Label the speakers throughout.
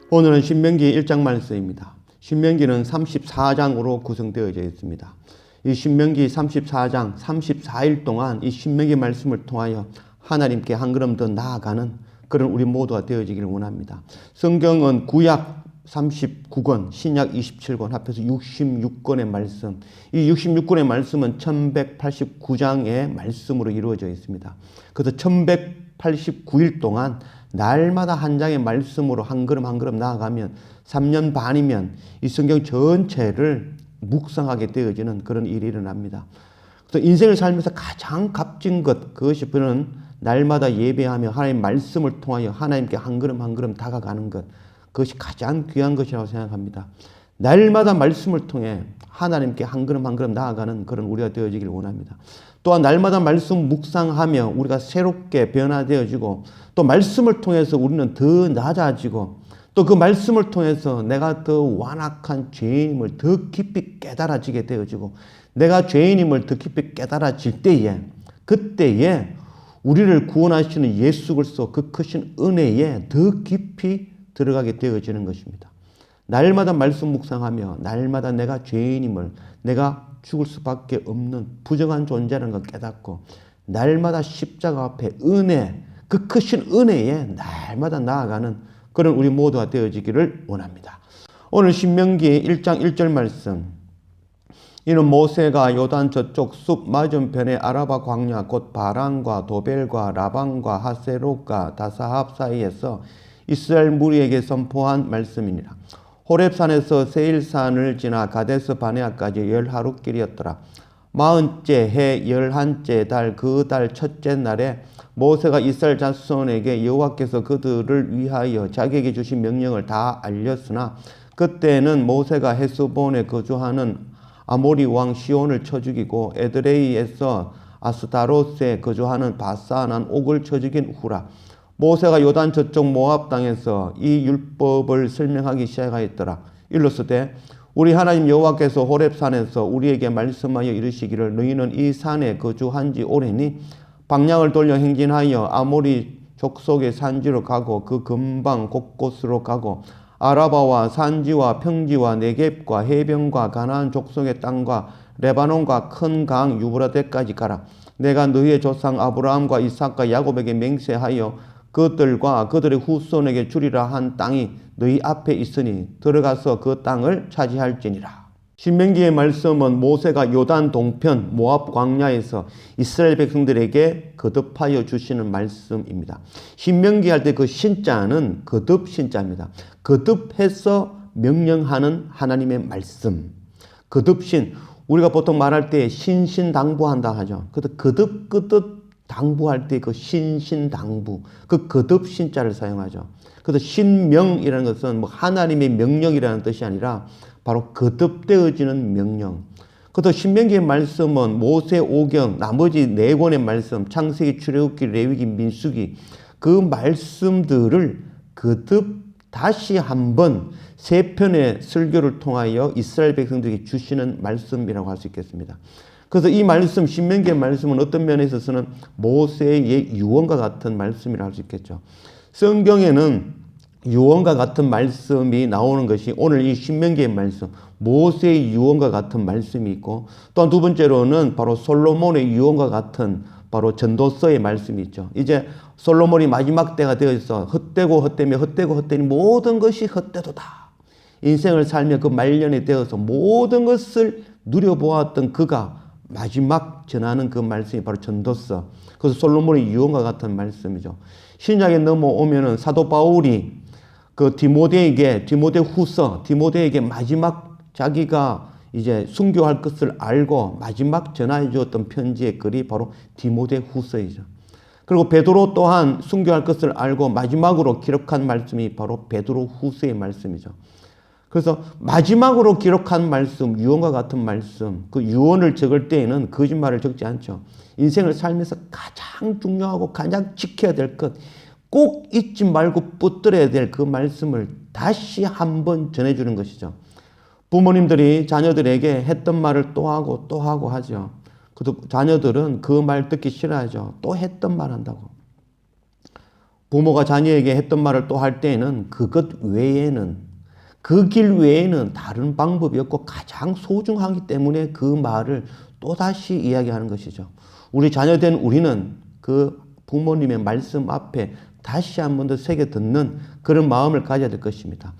Speaker 1: 오늘은 신명기 1장 말씀입니다. 신명기는 34장으로 구성되어져 있습니다. 이 신명기 34장 34일 동안 이 신명기 말씀을 통하여 하나님께 한 걸음 더 나아가는 그런 우리 모두가 되어지기를 원합니다. 성경은 구약 39권, 신약 27권, 합해서 66권의 말씀. 이 66권의 말씀은 1189장의 말씀으로 이루어져 있습니다. 그래서 1189일 동안 날마다 한 장의 말씀으로 한 걸음 한 걸음 나아가면 3년 반이면 이 성경 전체를 묵상하게 되어지는 그런 일이 일어납니다. 그래서 인생을 살면서 가장 값진 것, 그것이 바로 날마다 예배하며 하나님의 말씀을 통하여 하나님께 한 걸음 한 걸음 다가가는 것, 그것이 가장 귀한 것이라고 생각합니다. 날마다 말씀을 통해 하나님께 한 걸음 한 걸음 나아가는 그런 우리가 되어지길 원합니다. 또한 날마다 말씀 묵상하며 우리가 새롭게 변화되어지고 또 말씀을 통해서 우리는 더 낮아지고 또 그 말씀을 통해서 내가 더 완악한 죄인임을 더 깊이 깨달아지게 되어지고 내가 죄인임을 더 깊이 깨달아질 때에 그때에 우리를 구원하시는 예수 그리스도 그 크신 은혜에 더 깊이 들어가게 되어지는 것입니다. 날마다 말씀 묵상하며 날마다 내가 죄인임을 내가 죽을 수밖에 없는 부정한 존재라는 걸 깨닫고 날마다 십자가 앞에 은혜, 그 크신 은혜에 날마다 나아가는 그런 우리 모두가 되어지기를 원합니다. 오늘 신명기 1장 1절 말씀, 이는 모세가 요단 저쪽 숲 맞은편의 아라바 광야 곧 바란과 도벨과 라반과 하세롯과 다사합 사이에서 이스라엘 무리에게 선포한 말씀이니라. 호렙산에서 세일산을 지나 가데스 바네아까지 10하루길이었더라. 40째 해 11째 달 그 달 첫째 날에 모세가 이스라엘 자손에게 여호와께서 그들을 위하여 자기에게 주신 명령을 다 알렸으나 그때는 모세가 헤스본에 거주하는 아모리 왕 시온을 쳐 죽이고 에드레이에서 아스타롯에 거주하는 바산한 옥을 쳐 죽인 후라. 모세가 요단 저쪽 모압 땅에서 이 율법을 설명하기 시작하였더라. 일렀으되 우리 하나님 여호와께서 호렙산에서 우리에게 말씀하여 이르시기를 너희는 이 산에 거주한 지 오래니 방향을 돌려 행진하여 아모리 족속의 산지로 가고 그 근방 곳곳으로 가고 아라바와 산지와 평지와 네겝과 해변과 가나안 족속의 땅과 레바논과 큰 강 유브라데까지 가라. 내가 너희의 조상 아브라함과 이삭과 야곱에게 맹세하여 그들과 그들의 후손에게 주리라 한 땅이 너희 앞에 있으니 들어가서 그 땅을 차지할지니라. 신명기의 말씀은 모세가 요단 동편 모압 광야에서 이스라엘 백성들에게 거듭하여 주시는 말씀입니다. 신명기 할 때 그 신자는 거듭 신자입니다. 거듭해서 명령하는 하나님의 말씀. 거듭신, 우리가 보통 말할 때 신신당부한다 하죠. 거듭 당부할 때 그 신신당부, 그 거듭 신자를 사용하죠. 그래서 신명이라는 것은 뭐 하나님의 명령이라는 뜻이 아니라 바로 거듭되어지는 명령. 그래서 신명기의 말씀은 모세 오경, 나머지 4권의 말씀, 창세기, 출애굽기, 레위기, 민수기, 그 말씀들을 거듭 다시 한번 3편의 설교를 통하여 이스라엘 백성들에게 주시는 말씀이라고 할 수 있겠습니다. 그래서 이 말씀, 신명기의 말씀은 어떤 면에 있어서는 모세의 유언과 같은 말씀이라고 할 수 있겠죠. 성경에는 유언과 같은 말씀이 나오는 것이 오늘 이 신명기의 말씀, 모세의 유언과 같은 말씀이 있고 또 두 번째로는 바로 솔로몬의 유언과 같은 바로 전도서의 말씀이 있죠. 이제 솔로몬이 마지막 때가 되어 있어 헛되고 헛되며 헛되고 헛되니 모든 것이 헛되도다. 인생을 살며 그 말년에 되어서 모든 것을 누려보았던 그가 마지막 전하는 그 말씀이 바로 전도서. 그래서 솔로몬의 유언과 같은 말씀이죠. 신약에 넘어오면은 사도 바울이 그 디모데에게 마지막 자기가 이제 순교할 것을 알고 마지막 전하해 주었던 편지의 글이 바로 디모데후서이죠. 그리고 베드로 또한 순교할 것을 알고 마지막으로 기록한 말씀이 바로 베드로후서의 말씀이죠. 그래서 마지막으로 기록한 말씀, 유언과 같은 말씀, 그 유언을 적을 때에는 거짓말을 적지 않죠. 인생을 살면서 가장 중요하고 가장 지켜야 될 것, 꼭 잊지 말고 붙들어야 될 그 말씀을 다시 한번 전해주는 것이죠. 부모님들이 자녀들에게 했던 말을 또 하고 또 하고 하죠. 그래도 자녀들은 그 말 듣기 싫어하죠. 또 했던 말 한다고. 부모가 자녀에게 했던 말을 또 할 때에는 그것 외에는, 그 길 외에는 다른 방법이 없고 가장 소중하기 때문에 그 말을 또다시 이야기하는 것이죠. 우리 자녀된 우리는 그 부모님의 말씀 앞에 다시 한 번 더 새겨 듣는 그런 마음을 가져야 될 것입니다.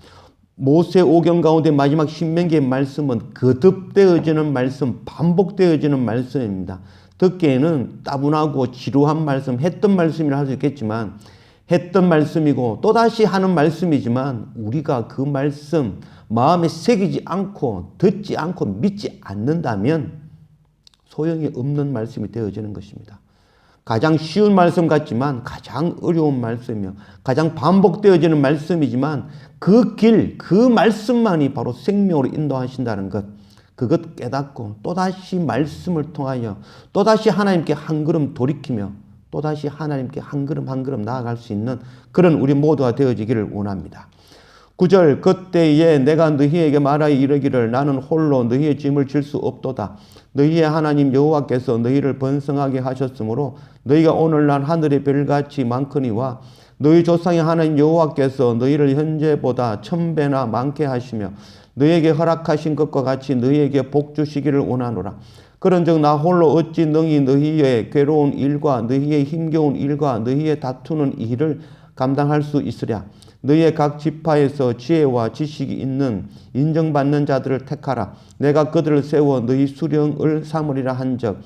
Speaker 1: 모세 오경 가운데 마지막 신명기의 말씀은 거듭되어지는 말씀, 반복되어지는 말씀입니다. 듣기에는 따분하고 지루한 말씀, 했던 말씀이라 할 수 있겠지만 했던 말씀이고 또다시 하는 말씀이지만 우리가 그 말씀 마음에 새기지 않고 듣지 않고 믿지 않는다면 소용이 없는 말씀이 되어지는 것입니다. 가장 쉬운 말씀 같지만 가장 어려운 말씀이며 가장 반복되어지는 말씀이지만 그 길, 그 말씀만이 바로 생명으로 인도하신다는 것, 그것 깨닫고 또다시 말씀을 통하여 또다시 하나님께 한 걸음 돌이키며 또다시 하나님께 한 걸음 한 걸음 나아갈 수 있는 그런 우리 모두가 되어지기를 원합니다. 9절 그때에 내가 너희에게 말하여 이르기를 나는 홀로 너희의 짐을 질 수 없도다. 너희의 하나님 여호와께서 너희를 번성하게 하셨으므로 너희가 오늘날 하늘의 별같이 많거니와 너희 조상의 하나님 여호와께서 너희를 현재보다 1000배나 많게 하시며 너희에게 허락하신 것과 같이 너희에게 복 주시기를 원하노라. 그런즉 나 홀로 어찌 능히 너희의 괴로운 일과 너희의 힘겨운 일과 너희의 다투는 일을 감당할 수 있으랴. 너희의 각 지파에서 지혜와 지식이 있는 인정받는 자들을 택하라. 내가 그들을 세워 너희 수령을 삼으리라 한즉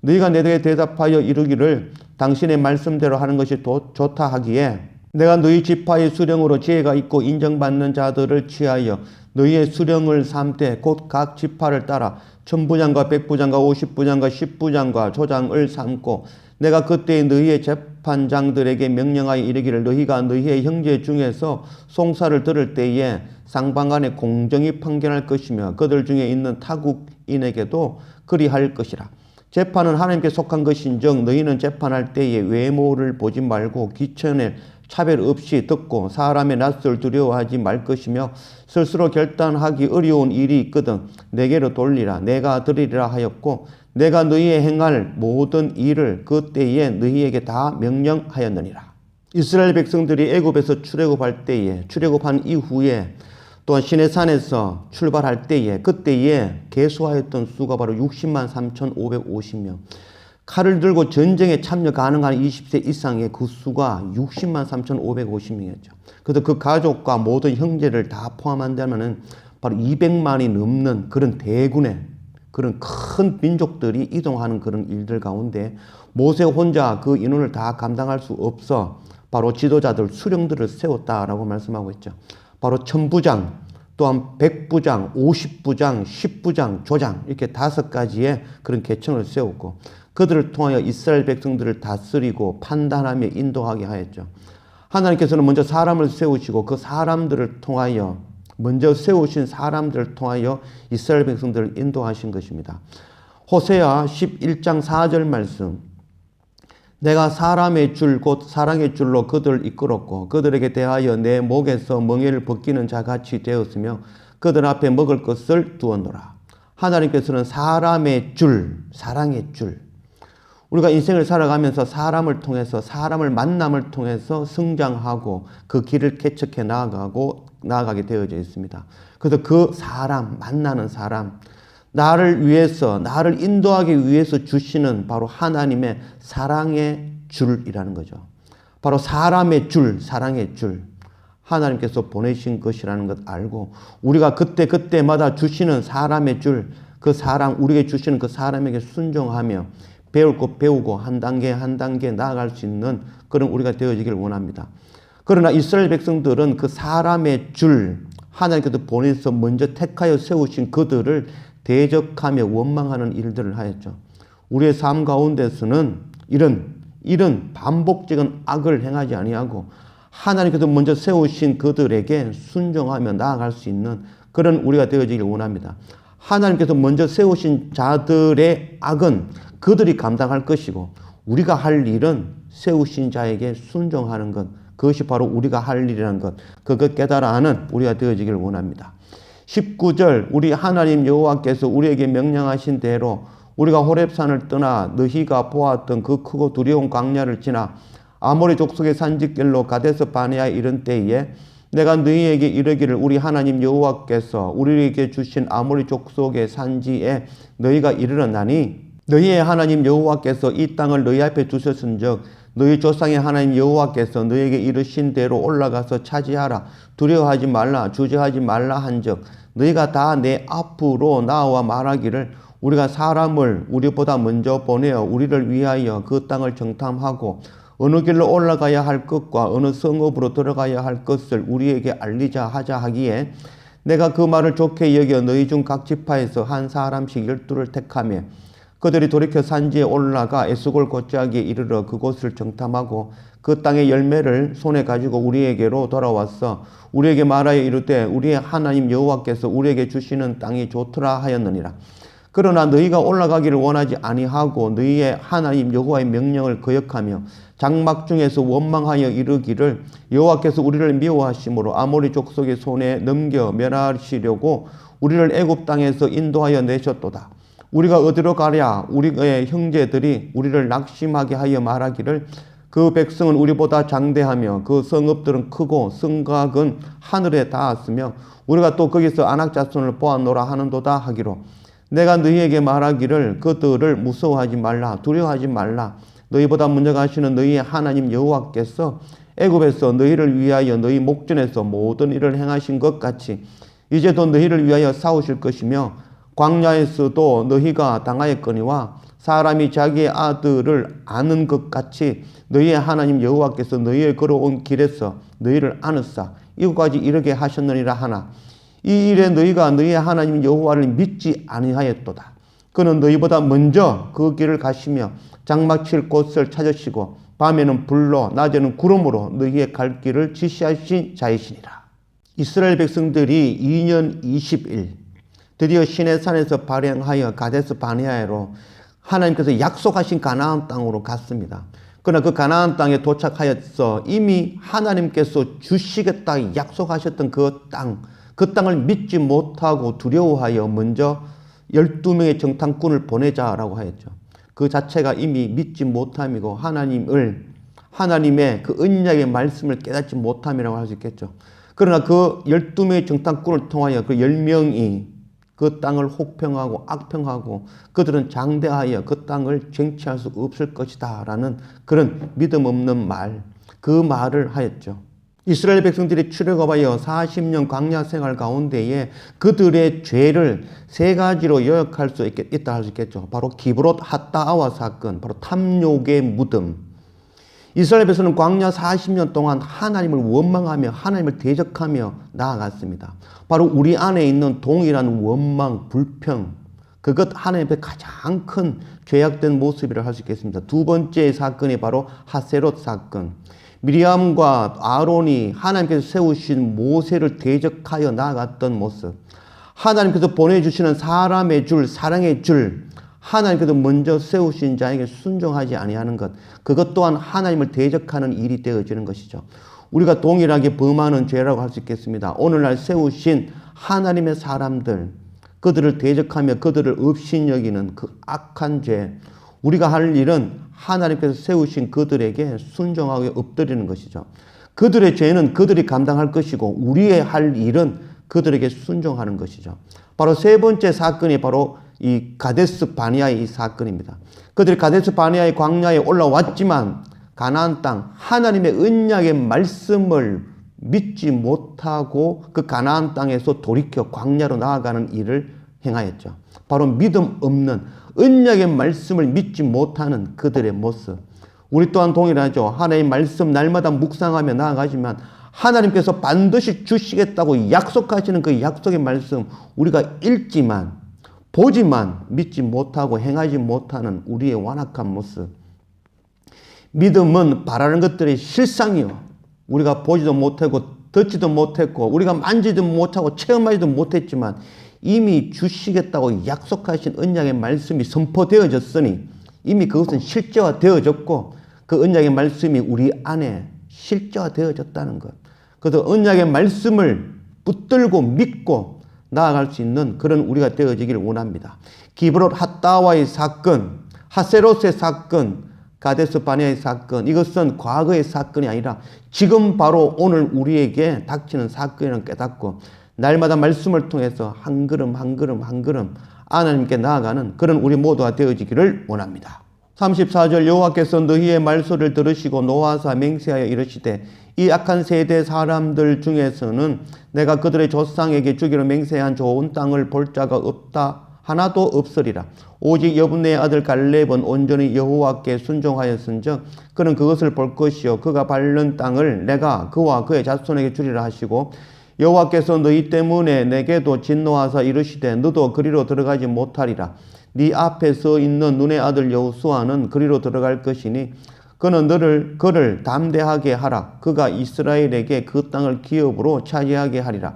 Speaker 1: 너희가 내게 대답하여 이르기를 당신의 말씀대로 하는 것이 좋다 하기에 내가 너희 지파의 수령으로 지혜가 있고 인정받는 자들을 취하여 너희의 수령을 삼되 곧 각 지파를 따라 1000부장과 100부장과 50부장과 10부장과 조장을 삼고 내가 그때 너희의 재판장들에게 명령하여 이르기를 너희가 너희의 형제 중에서 송사를 들을 때에 상방간에 공정히 판결할 것이며 그들 중에 있는 타국인에게도 그리할 것이라. 재판은 하나님께 속한 것인즉 너희는 재판할 때에 외모를 보지 말고 귀천에 차별 없이 듣고 사람의 낯을 두려워하지 말 것이며 스스로 결단하기 어려운 일이 있거든 내게로 돌리라. 내가 들으리라 하였고 내가 너희의 행할 모든 일을 그때에 너희에게 다 명령하였느니라. 이스라엘 백성들이 애굽에서 출애굽할 때에 출애굽한 이후에 또한 시내산에서 출발할 때에 그때에 계수하였던 수가 바로 60만 3,550명. 칼을 들고 전쟁에 참여 가능한 20세 이상의 그 수가 60만 3,550명이었죠. 그래서 그 가족과 모든 형제를 다 포함한다면 바로 200만이 넘는 그런 대군의 그런 큰 민족들이 이동하는 그런 일들 가운데 모세 혼자 그 인원을 다 감당할 수 없어 바로 지도자들, 수령들을 세웠다라고 말씀하고 있죠. 바로 1000부장, 또한 100부장, 50부장, 10부장, 조장 이렇게 5가지의 그런 계층을 세웠고 그들을 통하여 이스라엘 백성들을 다스리고 판단하며 인도하게 하였죠. 하나님께서는 먼저 사람을 세우시고 그 사람들을 통하여 먼저 세우신 사람들을 통하여 이스라엘 백성들을 인도하신 것입니다. 호세아 11장 4절 말씀 내가 사람의 줄 곧 사랑의 줄로 그들을 이끌었고 그들에게 대하여 내 목에서 멍에를 벗기는 자같이 되었으며 그들 앞에 먹을 것을 두었노라. 하나님께서는 사람의 줄, 사랑의 줄 우리가 인생을 살아가면서 사람을 통해서 사람을 만남을 통해서 성장하고 그 길을 개척해 나아가게 되어져 있습니다. 그래서 그 사람, 만나는 사람 나를 위해서 나를 인도하기 위해서 주시는 바로 하나님의 사랑의 줄이라는 거죠. 바로 사람의 줄, 사랑의 줄 하나님께서 보내신 것이라는 것 알고 우리가 그때마다 주시는 사람의 줄 그 사람 우리에게 주시는 그 사람에게 순종하며 배울 것 배우고 한 단계 한 단계 나아갈 수 있는 그런 우리가 되어지기를 원합니다. 그러나 이스라엘 백성들은 그 사람의 줄 하나님께서 보내서 먼저 택하여 세우신 그들을 대적하며 원망하는 일들을 하였죠. 우리의 삶 가운데서는 이런 반복적인 악을 행하지 아니하고 하나님께서 먼저 세우신 그들에게 순종하며 나아갈 수 있는 그런 우리가 되어지기를 원합니다. 하나님께서 먼저 세우신 자들의 악은 그들이 감당할 것이고 우리가 할 일은 세우신 자에게 순종하는 것 그것이 바로 우리가 할 일이라는 것 그것 깨달아 하는 우리가 되어지기를 원합니다. 19절 우리 하나님 여호와께서 우리에게 명령하신 대로 우리가 호렙산을 떠나 너희가 보았던 그 크고 두려운 광야를 지나 아모리 족속의 산지길로 가데스 바네아에 이른 때에 내가 너희에게 이르기를 우리 하나님 여호와께서 우리에게 주신 아모리 족속의 산지에 너희가 이르렀나니 너희의 하나님 여호와께서 이 땅을 너희 앞에 두셨은즉 너희 조상의 하나님 여호와께서 너희에게 이르신 대로 올라가서 차지하라. 두려워하지 말라. 주저하지 말라 한즉 너희가 다 내 앞으로 나와 말하기를 우리가 사람을 우리보다 먼저 보내어 우리를 위하여 그 땅을 정탐하고 어느 길로 올라가야 할 것과 어느 성읍으로 들어가야 할 것을 우리에게 알리자 하자 하기에 내가 그 말을 좋게 여겨 너희 중 각 지파에서 한 사람씩 12를 택하며 그들이 돌이켜 산지에 올라가 에스골 골짜기에 이르러 그곳을 정탐하고 그 땅의 열매를 손에 가지고 우리에게로 돌아왔어 우리에게 말하여 이르되 우리의 하나님 여호와께서 우리에게 주시는 땅이 좋더라 하였느니라. 그러나 너희가 올라가기를 원하지 아니하고 너희의 하나님 여호와의 명령을 거역하며 장막 중에서 원망하여 이르기를 여호와께서 우리를 미워하심으로 아모리 족속의 손에 넘겨 멸하시려고 우리를 애굽 땅에서 인도하여 내셨도다. 우리가 어디로 가랴? 우리의 형제들이 우리를 낙심하게 하여 말하기를 그 백성은 우리보다 장대하며 그 성읍들은 크고 성곽은 하늘에 닿았으며 우리가 또 거기서 아낙 자손을 보았노라 하는도다 하기로 내가 너희에게 말하기를 그들을 무서워하지 말라. 두려워하지 말라. 너희보다 먼저 가시는 너희의 하나님 여호와께서 애굽에서 너희를 위하여 너희 목전에서 모든 일을 행하신 것 같이 이제도 너희를 위하여 싸우실 것이며 광야에서도 너희가 당하였거니와 사람이 자기의 아들을 아는 것 같이 너희의 하나님 여호와께서 너희의 걸어온 길에서 너희를 안으사 이곳까지 이르게 하셨느니라 하나 이 일에 너희가 너희의 하나님 여호와를 믿지 아니하였도다. 그는 너희보다 먼저 그 길을 가시며 장막 칠 곳을 찾으시고 밤에는 불로 낮에는 구름으로 너희의 갈 길을 지시하신 자이시니라. 이스라엘 백성들이 2년 20일 드디어 시내산에서 발행하여 가데스 바네아로 하나님께서 약속하신 가나안 땅으로 갔습니다. 그러나 그 가나안 땅에 도착하여서 이미 하나님께서 주시겠다 약속하셨던 그 땅을 믿지 못하고 두려워하여 먼저 12명의 정탐꾼을 보내자라고 하였죠. 그 자체가 이미 믿지 못함이고 하나님의 그 언약의 말씀을 깨닫지 못함이라고 할 수 있겠죠. 그러나 그 12명의 정탐꾼을 통하여 그 10명이 그 땅을 혹평하고 악평하고 그들은 장대하여 그 땅을 쟁취할 수 없을 것이다 라는 그런 믿음 없는 말, 그 말을 하였죠. 이스라엘 백성들이 출애굽하여 40년 광야 생활 가운데에 그들의 죄를 세 가지로 요약할 수 있다 할 수 있겠죠. 바로 기브롯 핫다아와 사건, 바로 탐욕의 무덤. 이스라엘 백성은 광야 40년 동안 하나님을 원망하며 하나님을 대적하며 나아갔습니다. 바로 우리 안에 있는 동일한 원망, 불평, 그것 하나님 앞에 가장 큰 죄악된 모습이라 할 수 있겠습니다. 두 번째 사건이 바로 하세롯 사건. 미리암과 아론이 하나님께서 세우신 모세를 대적하여 나아갔던 모습. 하나님께서 보내주시는 사람의 줄, 사랑의 줄, 하나님께서 먼저 세우신 자에게 순종하지 아니하는 것, 그것 또한 하나님을 대적하는 일이 되어지는 것이죠. 우리가 동일하게 범하는 죄라고 할 수 있겠습니다. 오늘날 세우신 하나님의 사람들, 그들을 대적하며 그들을 업신여기는 그 악한 죄, 우리가 할 일은 하나님께서 세우신 그들에게 순종하게 엎드리는 것이죠. 그들의 죄는 그들이 감당할 것이고 우리의 할 일은 그들에게 순종하는 것이죠. 바로 세 번째 사건이 바로 이 가데스 바네아의 이 사건입니다. 그들이 가데스 바네아의 광야에 올라왔지만 가나안 땅 하나님의 언약의 말씀을 믿지 못하고 그 가나안 땅에서 돌이켜 광야로 나아가는 일을 행하였죠. 바로 믿음 없는 언약의 말씀을 믿지 못하는 그들의 모습. 우리 또한 동일하죠. 하나님의 말씀 날마다 묵상하며 나아가지만 하나님께서 반드시 주시겠다고 약속하시는 그 약속의 말씀 우리가 읽지만 보지만 믿지 못하고 행하지 못하는 우리의 완악한 모습. 믿음은 바라는 것들의 실상이요. 우리가 보지도 못하고 듣지도 못했고 우리가 만지도 못하고 체험하지도 못했지만 이미 주시겠다고 약속하신 언약의 말씀이 선포되어졌으니 이미 그것은 실제화되어졌고 그 언약의 말씀이 우리 안에 실제화되어졌다는 것. 그래서 언약의 말씀을 붙들고 믿고 나아갈 수 있는 그런 우리가 되어지기를 원합니다. 기브롯 핫다와의 사건, 하세롯의 사건, 가데스 바네아의 사건, 이것은 과거의 사건이 아니라 지금 바로 오늘 우리에게 닥치는 사건이라는 깨닫고 날마다 말씀을 통해서 한 걸음 한 걸음 한 걸음 하나님께 나아가는 그런 우리 모두가 되어지기를 원합니다. 34절 여호와께서 너희의 말소리를 들으시고 노하사 맹세하여 이르시되 이 악한 세대 사람들 중에서는 내가 그들의 조상에게 주기로 맹세한 좋은 땅을 볼 자가 없다 하나도 없으리라. 오직 여분의 아들 갈렙은 온전히 여호와께 순종하였은즉 그는 그것을 볼 것이요 그가 밟는 땅을 내가 그와 그의 자손에게 주리라 하시고 여호와께서 너희 때문에 내게도 진노하사 이르시되 너도 그리로 들어가지 못하리라. 네 앞에 서 있는 눈의 아들 여호수아는 그리로 들어갈 것이니 그는 그를 담대하게 하라. 그가 이스라엘에게 그 땅을 기업으로 차지하게 하리라.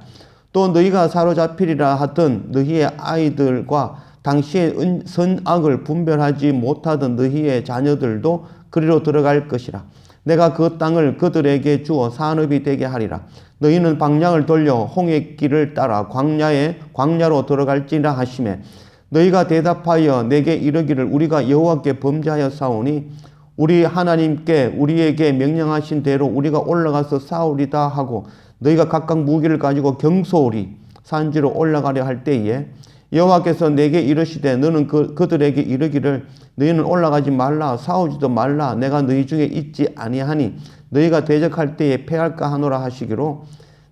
Speaker 1: 또 너희가 사로잡히리라 하던 너희의 아이들과 당시의 선악을 분별하지 못하던 너희의 자녀들도 그리로 들어갈 것이라. 내가 그 땅을 그들에게 주어 산업이 되게 하리라. 너희는 방향을 돌려 홍해 길을 따라 광야로 들어갈지라 하시매 너희가 대답하여 내게 이르기를 우리가 여호와께 범죄하여 싸우니 우리 하나님께 우리에게 명령하신 대로 우리가 올라가서 싸우리다 하고 너희가 각각 무기를 가지고 경솔히 산지로 올라가려 할 때에 여호와께서 내게 이르시되 너는 그들에게 이르기를 너희는 올라가지 말라 싸우지도 말라 내가 너희 중에 있지 아니하니 너희가 대적할 때에 패할까 하노라 하시기로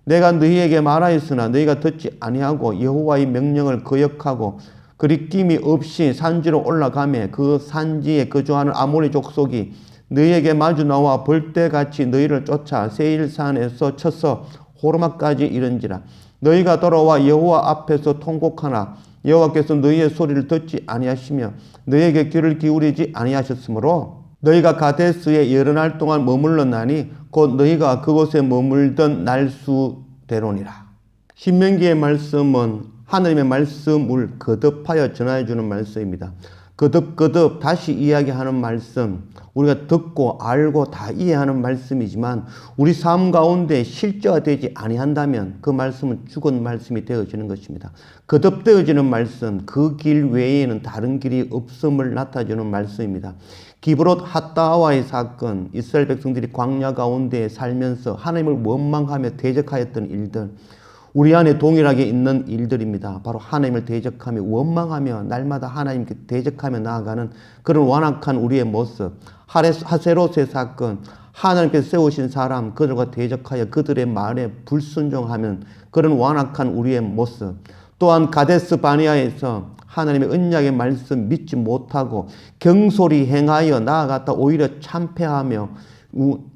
Speaker 1: 내가 너희에게 말하였으나 너희가 듣지 아니하고 여호와의 명령을 거역하고 그리낌이 없이 산지로 올라가매 그 산지에 거주하는 아모리 족속이 너희에게 마주 나와 벌떼같이 너희를 쫓아 세일산에서 쳐서 호르마까지 이른지라. 너희가 돌아와 여호와 앞에서 통곡하나 여호와께서 너희의 소리를 듣지 아니하시며 너희에게 귀를 기울이지 아니하셨으므로 너희가 가데스에 여러 날 동안 머물렀나니 곧 너희가 그곳에 머물던 날수대로니라. 신명기의 말씀은 하나님의 말씀을 거듭하여 전해주는 말씀입니다. 거듭 다시 이야기하는 말씀, 우리가 듣고 알고 다 이해하는 말씀이지만 우리 삶 가운데 실제화되지 아니한다면 그 말씀은 죽은 말씀이 되어지는 것입니다. 거듭되어지는 말씀, 그 길 외에는 다른 길이 없음을 나타주는 말씀입니다. 기브롯 핫다와의 사건, 이스라엘 백성들이 광야 가운데 살면서 하나님을 원망하며 대적하였던 일들, 우리 안에 동일하게 있는 일들입니다. 바로 하나님을 대적하며 원망하며 날마다 하나님께 대적하며 나아가는 그런 완악한 우리의 모습. 하세롯의 사건, 하나님께서 세우신 사람 그들과 대적하여 그들의 말에 불순종하면 그런 완악한 우리의 모습. 또한 가데스 바네아에서 하나님의 언약의 말씀 믿지 못하고 경솔히 행하여 나아갔다 오히려 참패하며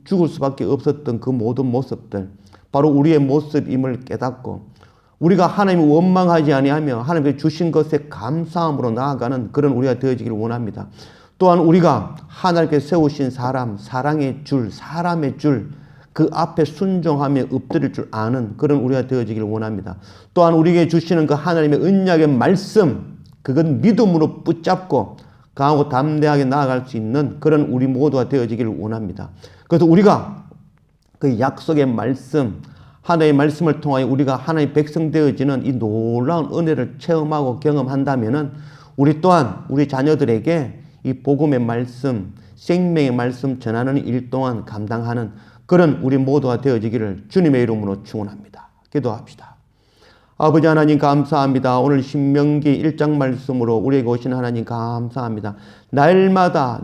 Speaker 1: 죽을 수밖에 없었던 그 모든 모습들, 바로 우리의 모습임을 깨닫고 우리가 하나님을 원망하지 아니하며 하나님께 주신 것에 감사함으로 나아가는 그런 우리가 되어지기를 원합니다. 또한 우리가 하나님께 세우신 사람, 사랑의 줄, 사람의 줄, 그 앞에 순종하며 엎드릴 줄 아는 그런 우리가 되어지기를 원합니다. 또한 우리에게 주시는 그 하나님의 언약의 말씀, 그건 믿음으로 붙잡고 강하고 담대하게 나아갈 수 있는 그런 우리 모두가 되어지기를 원합니다. 그래서 우리가 그 약속의 말씀, 하나님의 말씀을 통하여 우리가 하나님의 백성 되어지는 이 놀라운 은혜를 체험하고 경험한다면은 우리 또한 우리 자녀들에게 이 복음의 말씀, 생명의 말씀 전하는 일 동안 감당하는 그런 우리 모두가 되어지기를 주님의 이름으로 축원합니다. 기도합시다. 아버지 하나님 감사합니다. 오늘 신명기 1장 말씀으로 우리에게 오신 하나님 감사합니다. 날마다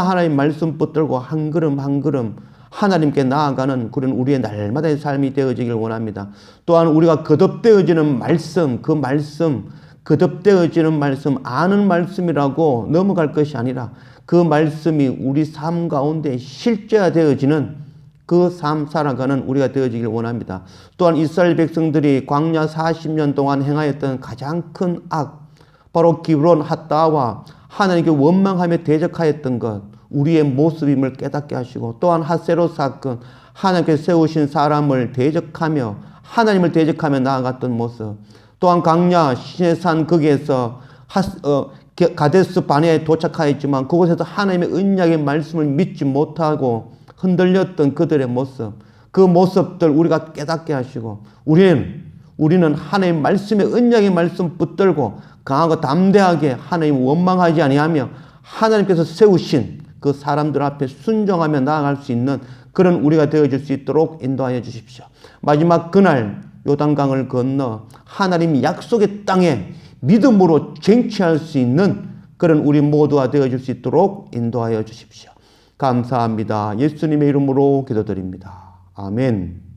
Speaker 1: 하나님 말씀 붙들고 한 걸음 한 걸음 하나님께 나아가는 그런 우리의 날마다의 삶이 되어지길 원합니다. 또한 우리가 거듭되어지는 말씀, 그 말씀, 거듭되어지는 말씀, 아는 말씀이라고 넘어갈 것이 아니라 그 말씀이 우리 삶 가운데 실제화되어지는 그 삶 살아가는 우리가 되어지길 원합니다. 또한 이스라엘 백성들이 광야 40년 동안 행하였던 가장 큰 악, 바로 기브론 핫다와 하나님께 원망하며 대적하였던 것, 우리의 모습임을 깨닫게 하시고, 또한 하세롯 사건, 하나님께 세우신 사람을 대적하며 하나님을 대적하며 나아갔던 모습, 또한 광야 시내산 거기에서 가데스 바네아에 도착하였지만 그곳에서 하나님의 언약의 말씀을 믿지 못하고 흔들렸던 그들의 모습, 그 모습들 우리가 깨닫게 하시고, 우리는 하나님의 말씀의 언약의 말씀 붙들고 강하고 담대하게 하나님 원망하지 아니하며 하나님께서 세우신 그 사람들 앞에 순종하며 나아갈 수 있는 그런 우리가 되어줄 수 있도록 인도하여 주십시오. 마지막 그날 요단강을 건너 하나님이 약속의 땅에 믿음으로 쟁취할 수 있는 그런 우리 모두가 되어줄 수 있도록 인도하여 주십시오. 감사합니다. 예수님의 이름으로 기도드립니다. 아멘.